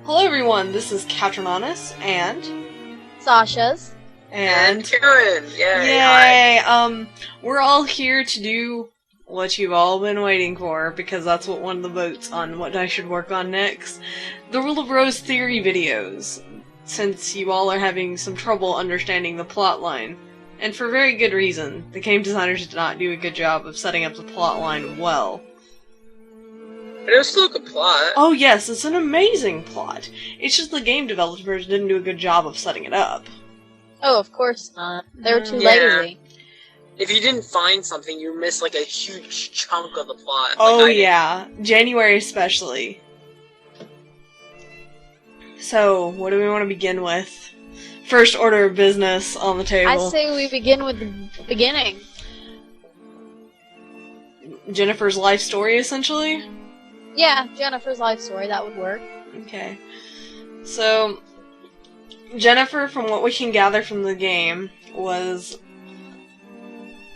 Hello everyone, this is Catronanis and Sasha's. And Kuin, yay! We're all here to do what you've all been waiting for, because that's what won the votes on what I should work on next. The Rule of Rose theory videos, since you all are having some trouble understanding the plot line. And for very good reason. The game designers did not do a good job of setting up the plot line well. But it was still a good plot. Oh yes, it's an amazing plot. It's just the game developers didn't do a good job of setting it up. Oh, of course not. They were too lazy. If you didn't find something, you missed like a huge chunk of the plot. Oh yeah, January especially. So, what do we want to begin with? First order of business on the table. I say we begin with the beginning. Jennifer's life story, essentially? Yeah, Jennifer's life story, that would work. Okay. So, Jennifer, from what we can gather from the game, was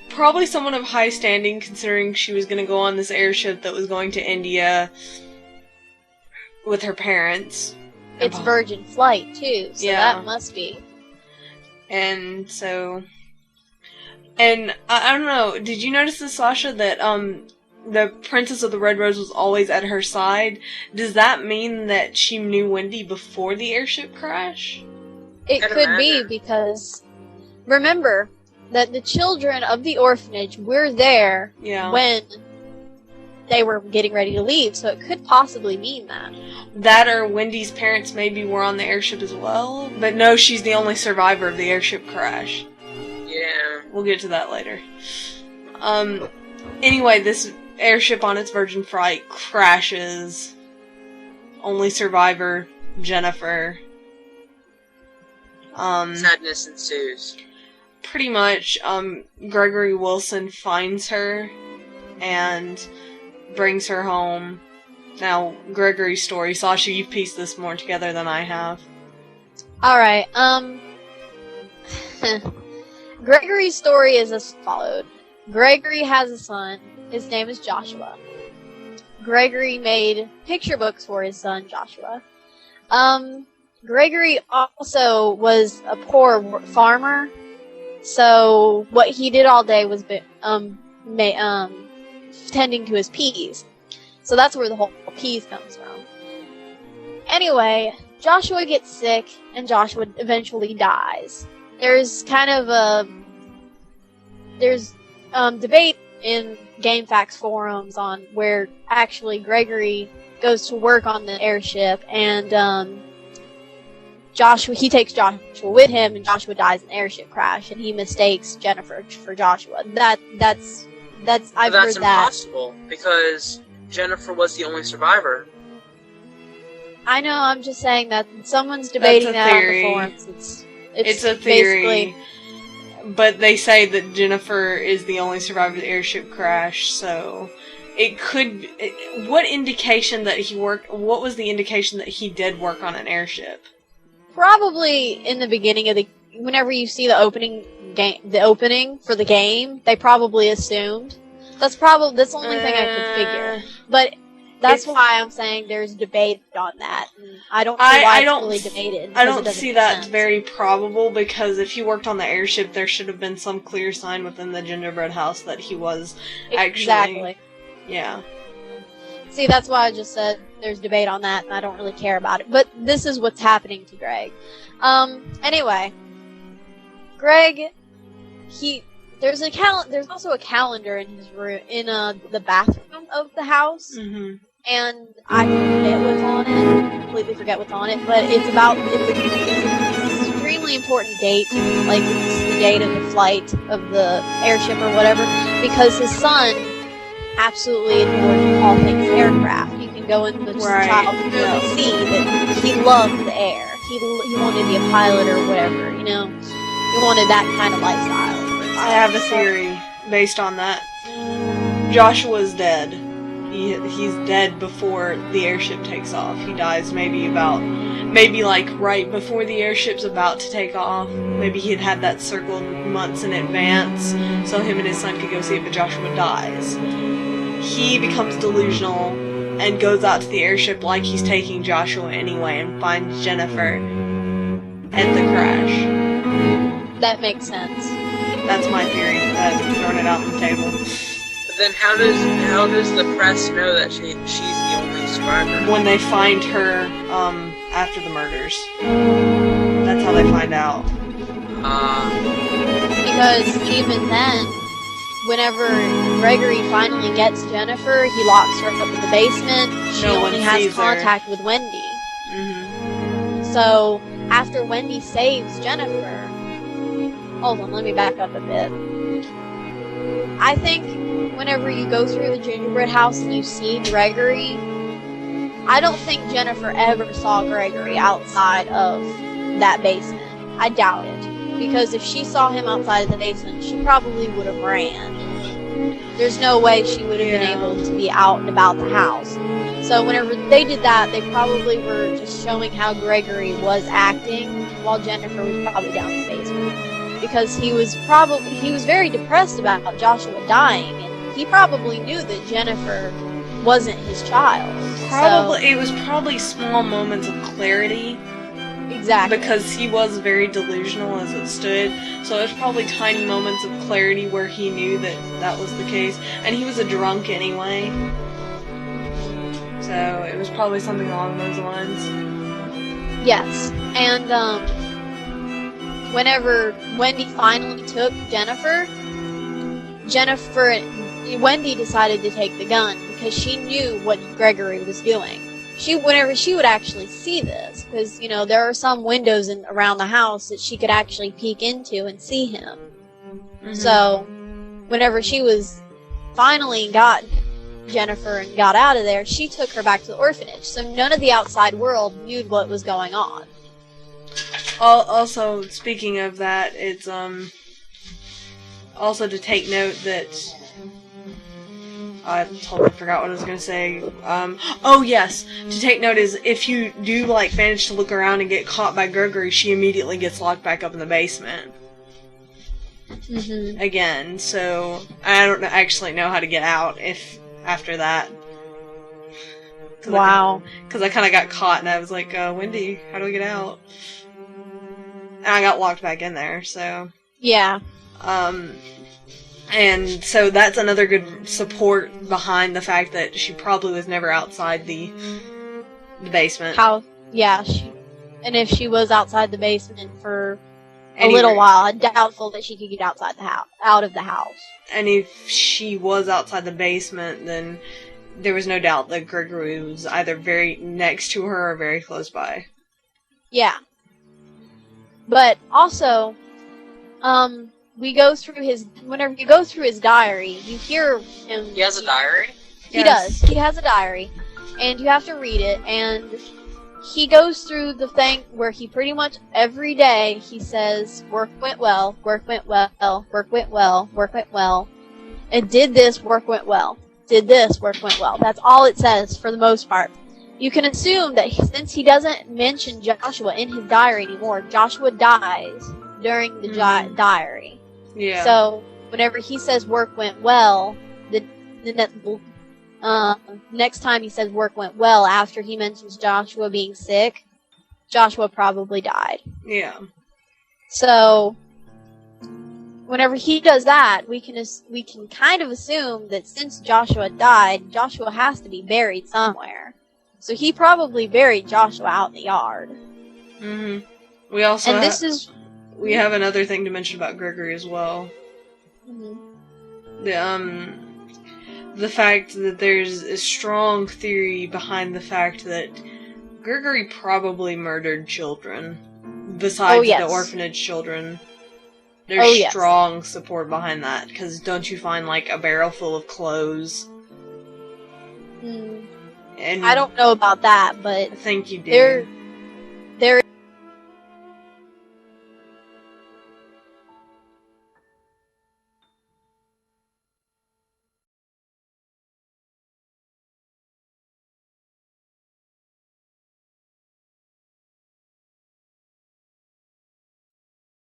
probably someone of high standing, considering she was going to go on this airship that was going to India with her parents. It's Virgin Flight, too, so yeah. That must be. And so... And, I don't know, did you notice this, Sasha, that, the Princess of the Red Rose was always at her side? Does that mean that she knew Wendy before the airship crash? It could be, because remember that the children of the orphanage were there when they were getting ready to leave, so it could possibly mean that. That or Wendy's parents maybe were on the airship as well, but no, she's the only survivor of the airship crash. Yeah. We'll get to that later. Anyway, this airship on its Virgin Flight crashes. Only survivor, Jennifer. Sadness ensues. Pretty much, Gregory Wilson finds her and brings her home. Now, Gregory's story. Sasha, you've pieced this more together than I have. Alright, Gregory's story is as followed. Gregory has a son. His name is Joshua. Gregory made picture books for his son, Joshua. Gregory also was a poor farmer, so what he did all day was tending to his peas. So that's where the whole peas comes from. Anyway, Joshua gets sick, and Joshua eventually dies. There's kind of debate in GameFAQs forums on where actually Gregory goes to work on the airship, and he takes Joshua with him, and Joshua dies in an airship crash, and he mistakes Jennifer for Joshua. That's I've heard that. That's impossible, because Jennifer was the only survivor. I know, I'm just saying that someone's debating that on the forums. It's a theory. But they say that Jennifer is the only survivor of the airship crash, so it could... What indication that he worked... What was the indication that he did work on an airship? Probably in the beginning of the... Whenever you see the opening for the game, they probably assumed. That's the only thing I could figure. But that's why I'm saying there's debate on that. I don't know why it's really debated. I don't see that very probable, because if he worked on the airship, there should have been some clear sign within the gingerbread house that he was actually... Exactly. Yeah. See, that's why I just said there's debate on that, and I don't really care about it. But this is what's happening to Greg. Anyway. Greg, there's also a calendar in his room, in the bathroom of the house. Mm-hmm. And I forget what's on it. Completely forget what's on it. But it's an extremely important date. Like, it's the date of the flight of the airship or whatever. Because his son absolutely adored all things aircraft. You can go in the child's room and see that he loved the air. He wanted to be a pilot or whatever, you know? He wanted that kind of lifestyle. I have a theory based on that. Joshua's dead. He's dead before the airship takes off. He dies maybe like right before the airship's about to take off. Maybe he'd had that circled months in advance, so him and his son could go see it, but Joshua dies. He becomes delusional, and goes out to the airship like he's taking Joshua anyway, and finds Jennifer at the crash. That makes sense. That's my theory. I'm throwing it out on the table. But then how does the press know that she's the only survivor? When they find her after the murders. That's how they find out. Because even then, whenever Gregory finally gets Jennifer, he locks her up in the basement. She only has contact with Wendy. Mm-hmm. So, after Wendy saves Jennifer... Hold on, let me back up a bit. I think whenever you go through the gingerbread house and you see Gregory, I don't think Jennifer ever saw Gregory outside of that basement. I doubt it. Because if she saw him outside of the basement, she probably would have ran. There's no way she would have been able to be out and about the house. So whenever they did that, they probably were just showing how Gregory was acting while Jennifer was probably down in the basement. Because he was very depressed about Joshua dying, and he probably knew that Jennifer wasn't his child. It was probably small moments of clarity. Exactly. Because he was very delusional as it stood, so it was probably tiny moments of clarity where he knew that that was the case. And he was a drunk anyway. So it was probably something along those lines. Yes. And, whenever Wendy finally took Wendy decided to take the gun because she knew what Gregory was doing. Whenever she would actually see this, because, there are some windows around the house that she could actually peek into and see him. Mm-hmm. So, whenever she was finally got Jennifer and got out of there, she took her back to the orphanage. So none of the outside world knew what was going on. Also, speaking of that, it's also to take note that I totally forgot what I was going to say. Oh yes, to take note is if you do manage to look around and get caught by Gregory, she immediately gets locked back up in the basement. Mm-hmm. Again, so I don't actually know how to get out after that. Wow. Because I kind of got caught and I was like, Wendy, how do we get out? And I got locked back in there, so... Yeah. And so that's another good support behind the fact that she probably was never outside the basement. And if she was outside the basement for a little while, I'm doubtful that she could get out of the house. And if she was outside the basement, then there was no doubt that Gregory was either very next to her or very close by. Yeah. But also, whenever you go through his diary, you hear him... He has a diary? He does. He has a diary. And you have to read it, and he goes through the thing where he pretty much every day, he says, work went well, work went well, work went well, work went well, and did this, work went well, did this, work went well. That's all it says for the most part. You can assume that since he doesn't mention Joshua in his diary anymore, Joshua dies during the diary. Yeah. So, whenever he says work went well, the next time he says work went well after he mentions Joshua being sick, Joshua probably died. Yeah. So, whenever he does that, we can kind of assume that since Joshua died, Joshua has to be buried somewhere. So he probably buried Joshua out in the yard. Mm-hmm. We have another thing to mention about Gregory as well. Mm-hmm. The fact that there's a strong theory behind the fact that Gregory probably murdered children. Besides the orphanage children. There's strong support behind that. Because don't you find, a barrel full of clothes? And I don't know about that, but... I think you did.